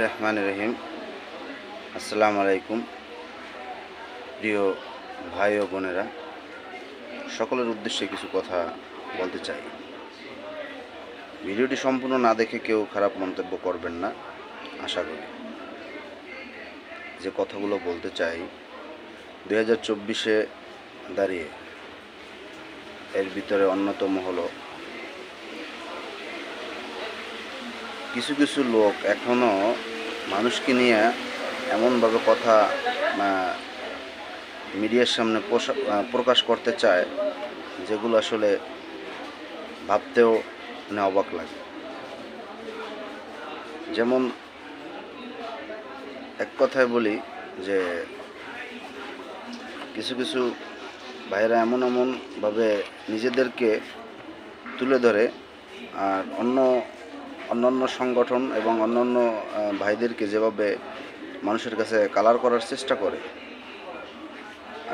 রহমান রহিম। আসসালামু আলাইকুম প্রিয় ভাই ও বোনেরা, সকলের উদ্দেশ্যে কিছু কথা বলতে চাই। ভিডিওটি সম্পূর্ণ না দেখে কেউ খারাপ মন্তব্য করবেন না আশা করি। যে কথাগুলো বলতে চাই 2024-এ দাঁড়িয়ে এর ভিতরে অন্যতম হলো কিছু কিছু লোক এখনও মানুষকে নিয়ে এমনভাবে কথা মিডিয়ার সামনে প্রকাশ করতে চায় যেগুলো আসলে ভাবতেও অবাক লাগে। যেমন এক কথায় বলি যে কিছু কিছু ভাইয়েরা এমনভাবে নিজেদেরকে তুলে ধরে আর অন্যান্য সংগঠন এবং অন্যান্য ভাইদেরকে যেভাবে মানুষের কাছে কালার করার চেষ্টা করে,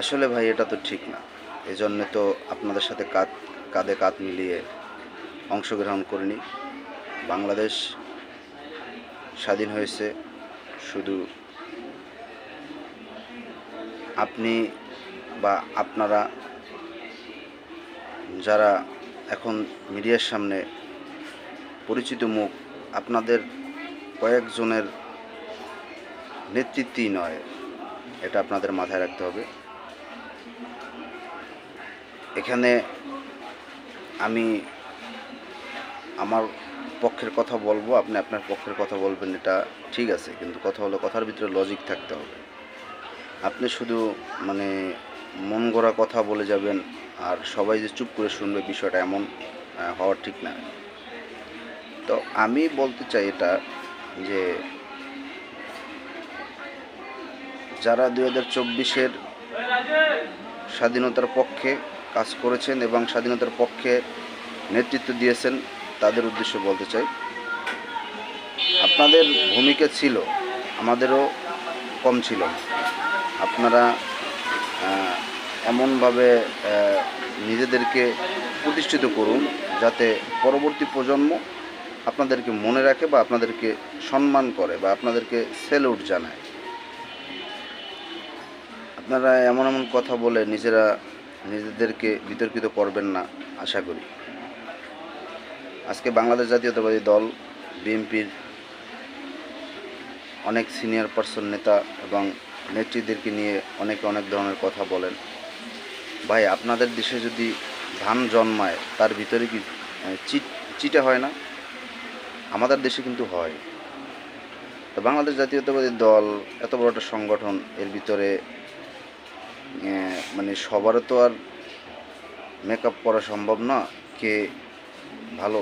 আসলে ভাই এটা তো ঠিক না। এই জন্যে তো আপনাদের সাথে কাঁধে কাঁধ মিলিয়ে অংশগ্রহণ করিনি। বাংলাদেশ স্বাধীন হয়েছে শুধু আপনি বা আপনারা যারা এখন মিডিয়ার সামনে পরিচিত মুখ, আপনাদের কয়েকজনের নেতৃত্বই নয়, এটা আপনাদের মাথায় রাখতে হবে। এখানে আমি আমার পক্ষের কথা বলবো, আপনি আপনার পক্ষের কথা বলবেন, এটা ঠিক আছে, কিন্তু কথা হলো কথার ভিতরে লজিক থাকতে হবে। আপনি শুধু মন গড়া কথা বলে যাবেন আর সবাই যে চুপ করে শুনবে, বিষয়টা এমন হওয়া ঠিক না। তো আমি বলতে চাই এটা যে যারা 2024-এর স্বাধীনতার পক্ষে কাজ করেছেন এবং স্বাধীনতার পক্ষে নেতৃত্ব দিয়েছেন, তাদের উদ্দেশ্যে বলতে চাই, আপনাদের ভূমিকা ছিল, আমাদেরও কম ছিল না। আপনারা এমনভাবে নিজেদেরকে প্রতিষ্ঠিত করুন যাতে পরবর্তী প্রজন্ম আপনাদেরকে মনে রাখে বা আপনাদেরকে সম্মান করে বা আপনাদেরকে স্যালুট জানায়। আপনারা এমন কথা বলে নিজেদেরকে বিতর্কিত করবেন না আশা করি। আজকে বাংলাদেশ জাতীয়তাবাদী দল বিএনপির অনেক সিনিয়র পার্সন, নেতা এবং নেত্রীদেরকে নিয়ে অনেক ধরনের কথা বলেন। ভাই, আপনাদের দেশে যদি ধান জন্মায় তার ভিতরে কি চিটা হয় না? আমাদের দেশে কিন্তু হয়। তো বাংলাদেশ জাতীয়তাবাদী দল এত বড় একটা সংগঠন, এর ভিতরে সবারও তো আর মেকআপ করা সম্ভব না, কে ভালো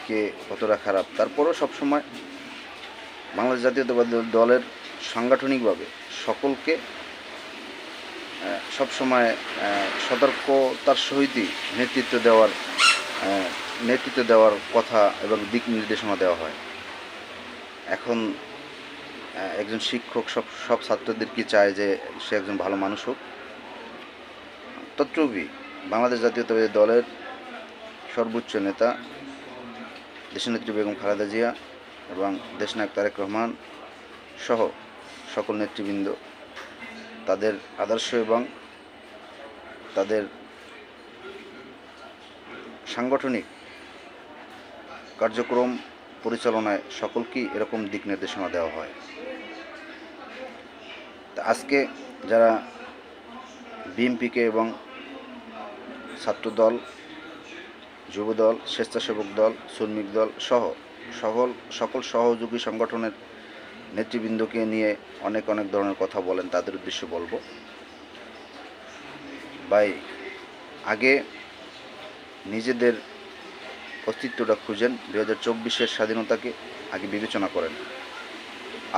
কে কতটা খারাপ। তারপরেও সবসময় বাংলাদেশ জাতীয়তাবাদী দলের সাংগঠনিকভাবে সকলকে সবসময় সতর্কতার সহিতই নেতৃত্ব দেওয়ার কথা এবং দিক নির্দেশনা দেওয়া হয়। এখন একজন শিক্ষক সব ছাত্রদেরকে চায় যে সে একজন ভালো মানুষ হোক। তত্রূপই বাংলাদেশ জাতীয়তাবাদী দলের সর্বোচ্চ নেতা দেশনেত্রী বেগম খালেদা জিয়া এবং দেশনায়ক তারেক রহমান সহ সকল নেতৃবৃন্দ, তাদের আদর্শ এবং তাদের সাংগঠনিক কার্যক্রম পরিচালনায় সকলকেই এরকম দিক নির্দেশনা দেওয়া হয়। তা আজকে যারা বিএনপিকে এবং ছাত্রদল, যুবদল, স্বেচ্ছাসেবক দল, শ্রমিক দল সহ সকল সহযোগী সংগঠনের নেতৃবৃন্দকে নিয়ে অনেক ধরনের কথা বলেন, তাদের উদ্দেশ্যে বলবো, ভাই, আগে নিজেদের অস্তিত্বটা খুঁজেন। 2024-এর স্বাধীনতাকে আগে বিবেচনা করেন।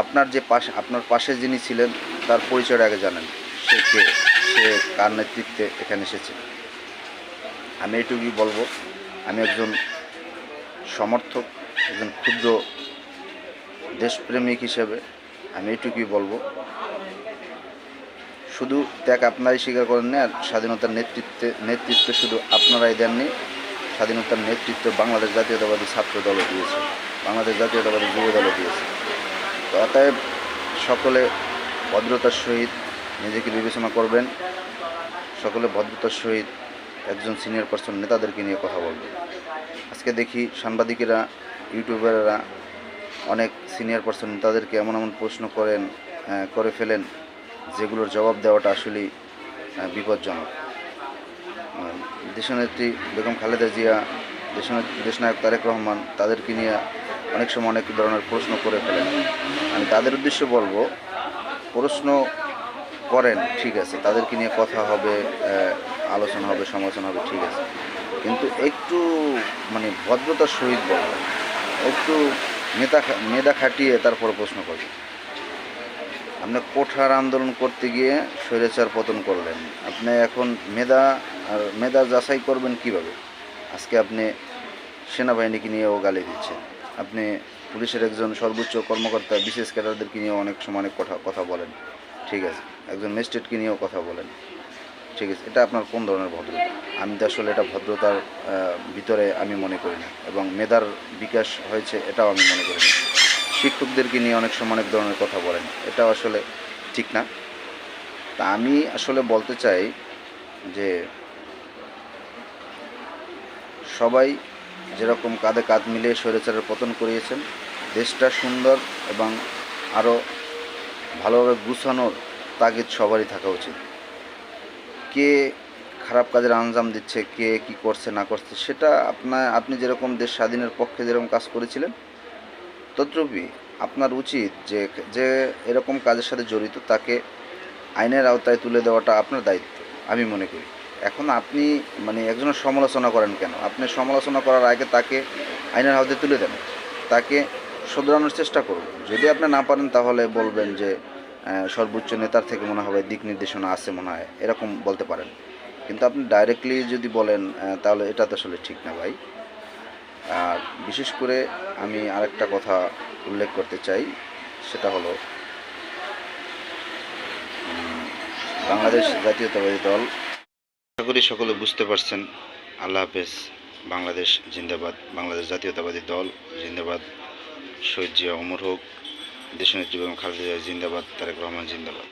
আপনার পাশে যিনি ছিলেন তার পরিচয়টা আগে জানেন, সে কার নেতৃত্বে এখানে এসেছে। আমি এটুকুই বলবো, আমি একজন সমর্থক, একজন ক্ষুদ্র দেশপ্রেমিক হিসেবে আমি এটুকুই বলবো, শুধু ত্যাগ আপনারাই স্বীকার করেন না, আর স্বাধীনতার নেতৃত্ব শুধু আপনারাই দেননি, স্বাধীনতার নেতৃত্ব বাংলাদেশ জাতীয়তাবাদী ছাত্র দলও দিয়েছে, বাংলাদেশ জাতীয়তাবাদী যুব দলও দিয়েছে। তো অতএব সকলে ভদ্রতার সহিত নিজেকে বিবেচনা করবেন, সকলে ভদ্রতার সহিত একজন সিনিয়র পার্সন নেতাদেরকে নিয়ে কথা বলবেন। আজকে দেখি সাংবাদিকেরা, ইউটিউবাররা অনেক সিনিয়র পার্সন তাদেরকে এমন এমন প্রশ্ন করে ফেলেন যেগুলোর জবাব দেওয়াটা আসলেই বিপজ্জনক। দেশনেত্রী বেগম খালেদা জিয়া, দেশনায়ক তারেক রহমান তাদেরকে নিয়ে অনেক সময় অনেক ধরনের প্রশ্ন করে ফেলেন। আমি তাদের উদ্দেশ্যে বলবো, প্রশ্ন করেন ঠিক আছে, তাদেরকে নিয়ে কথা হবে, আলোচনা হবে, সমালোচনা হবে, ঠিক আছে, কিন্তু একটু ভদ্রতার সহিত বলবেন, একটু মেধা খাটিয়ে তারপর প্রশ্ন করবেন। আপনি কোঠার আন্দোলন করতে গিয়ে স্বৈরাচার পতন করলেন, আপনি এখন মেধা যাচাই করবেন কিভাবে? আজকে আপনি সেনাবাহিনীকে নিয়েও গালি দিচ্ছেন, আপনি পুলিশের একজন সর্বোচ্চ কর্মকর্তা বিশেষ ক্যাডারদেরকে নিয়েও অনেক সময় অনেক কথা বলেন, ঠিক আছে, একজন ম্যাজিস্ট্রেটকে নিয়েও কথা বলেন, ঠিক আছে, এটা আপনার কোন ধরনের ভদ্রতা? আমি তো আসলে এটা ভদ্রতার ভিতরে আমি মনে করি না, এবং মেধার বিকাশ হয়েছে এটাও আমি মনে করি না। শিক্ষকদেরকে নিয়ে অনেক সময় অনেক ধরনের কথা বলেন, এটাও আসলে ঠিক না। তা আমি আসলে বলতে চাই যে সবাই যেরকম কাঁধে কাঁধ মিলিয়ে স্বৈরাচারের পতন করিয়েছেন, দেশটা সুন্দর এবং আরও ভালোভাবে গুছানোর তাগিদ সবারই থাকা উচিত। কে খারাপ কাজের আঞ্জাম দিচ্ছে, কে কি করছে না করছে, সেটা আপনি যেরকম দেশ স্বাধীনের পক্ষে যেরকম কাজ করেছিলেন, তদ্রূপই আপনার উচিত যে এরকম কাজের সাথে জড়িত তাকে আইনের আওতায় তুলে দেওয়াটা আপনার দায়িত্ব আমি মনে করি। এখন আপনি একজনের সমালোচনা করেন কেন? আপনি সমালোচনা করার আগে তাকে আইনের আওতায় তুলে দেন, তাকে শোধরানোর চেষ্টা করুন। যদি আপনি না পারেন তাহলে বলবেন যে সর্বোচ্চ নেতার থেকে মনে হবে দিক নির্দেশনা আছে, মনে হয় এরকম বলতে পারেন। কিন্তু আপনি ডাইরেক্টলি যদি বলেন তাহলে এটা তো আসলে ঠিক না ভাই। আর বিশেষ করে আমি আরেকটা কথা উল্লেখ করতে চাই, সেটা হলো বাংলাদেশ জাতীয়তাবাদী দল। আশা করি সকলে বুঝতে পারছেন। আল্লাহ হাফেজ। বাংলাদেশ জিন্দাবাদ। বাংলাদেশ জাতীয়তাবাদী দল জিন্দাবাদ। শহীদ জিয়া অমর হোক। দেশনেত্রী বেগম খালেদা জিয়া জিন্দাবাদ। তারেক রহমান জিন্দাবাদ।